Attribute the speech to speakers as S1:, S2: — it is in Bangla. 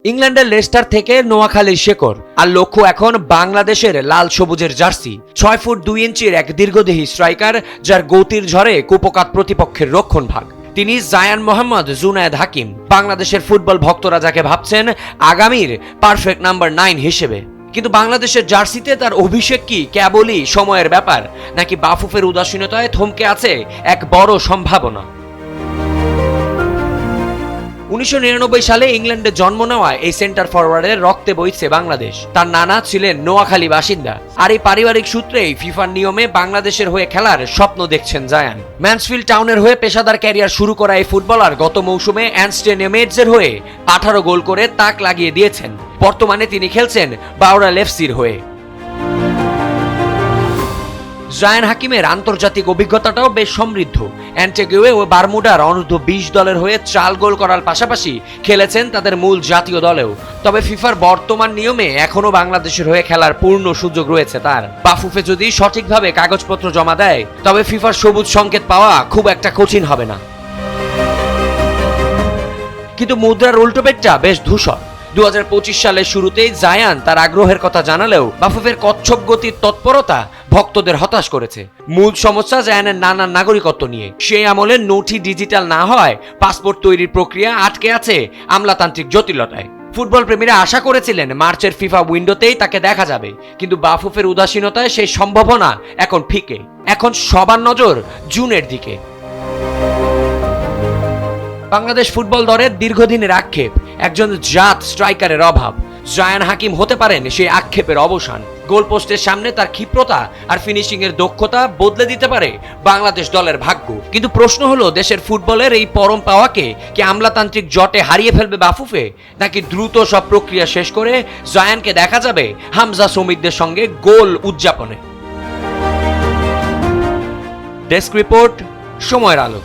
S1: ইংল্যান্ডের লেস্টার থেকে নোয়াখালীর শেকর, আর লক্ষ্য এখন বাংলাদেশের লাল সবুজের জার্সি। 6 ফুট 2 ইঞ্চির এক দীর্ঘদেহী স্ট্রাইকার, যার গতির ঝড়ে কুপকাত প্রতিপক্ষের রক্ষণ ভাগ। তিনি জায়ান মোহাম্মদ জুনায়েদ হাকিম, বাংলাদেশের ফুটবল ভক্তরা যাকে ভাবছেন আগামীর পারফেক্ট নাম্বার 9 হিসেবে। কিন্তু বাংলাদেশের জার্সিতে তার অভিষেক কি কেবলই সময়ের ব্যাপার, নাকি বাফুফের উদাসীনতায় থমকে আছে এক বড় সম্ভাবনা? 1999 সালে ইংল্যান্ডে জন্ম নেওয়া এই সেন্টার ফরওয়ার্ডের রক্তে বইছে বাংলাদেশ। তার নানা ছিলেন নোয়াখালী বাসিন্দা, আর এই পারিবারিক সূত্রেই ফিফার নিয়মে বাংলাদেশের হয়ে খেলার স্বপ্ন দেখছেন জায়ান। ম্যানসফিল্ড টাউনের হয়ে পেশাদার ক্যারিয়ার শুরু করা এই ফুটবলার গত মৌসুমে অ্যানস্টেন এমেটসের হয়ে 18 গোল করে তাক লাগিয়ে দিয়েছেন। বর্তমানে তিনি খেলছেন বাউরা এফসির হয়ে। জায়ান হাকিমের আন্তর্জাতিক অভিজ্ঞতাটাও বেশ সমৃদ্ধ। অ্যান্টিগুয়ে ও বারমুডার অনূর্ধ্ব 20 দলের হয়ে 4 গোল করার পাশাপাশি খেলেছেন তাদের মূল জাতীয় দলেও। তবে ফিফার বর্তমান নিয়মে এখনো বাংলাদেশের হয়ে খেলার পূর্ণ সুযোগ রয়েছে তার। বাফুফে যদি সঠিকভাবে কাগজপত্র জমা দেয়, তবে ফিফার সবুজ সংকেত পাওয়া খুব একটা কঠিন হবে না। কিন্তু মুদ্রার উল্টো পেটটা বেশ ধূসর। 2025 সালের শুরুতেই জায়ান তার আগ্রহের কথা জানালেও বাফুফের কচ্ছপ গতির তৎপরতা ভক্তদের হতাশ করেছে। মূল সমস্যা জায়ানের নানান নাগরিকত্ব নিয়ে। সেই আমলে নথি ডিজিটাল না হয় পাসপোর্ট তৈরির প্রক্রিয়া আটকে আছে আমলাতান্ত্রিক জটিলতায়। ফুটবল প্রেমীরা আশা করেছিলেন মার্চের ফিফা উইন্ডোতেই তাকে দেখা যাবে, কিন্তু বাফুফের উদাসীনতায় সেই সম্ভাবনা এখন ফিকে। এখন সবার নজর জুনের দিকে। বাংলাদেশ ফুটবল দলের দীর্ঘদিনের আক্ষেপ একজন জাত স্ট্রাইকারের অভাব। জায়ান হাকিম হতে পারেন সেই আক্ষেপের অবসান। গোলপোস্টের সামনে তার ক্ষিপ্রতা আর ফিনিশিং এর দক্ষতা বদলে দিতে পারে বাংলাদেশ দলের ভাগ্য। কিন্তু প্রশ্ন হলো, দেশের ফুটবলের এই পরম পাওয়াকে কি আমলাতান্ত্রিক জটে হারিয়ে ফেলবে বাফুফে, নাকি দ্রুত সব প্রক্রিয়া শেষ করে জায়ানকে দেখা যাবে হামজা সমিতদের সঙ্গে গোল উদযাপনে? ডেস্ক রিপোর্ট, সময়ের আলো।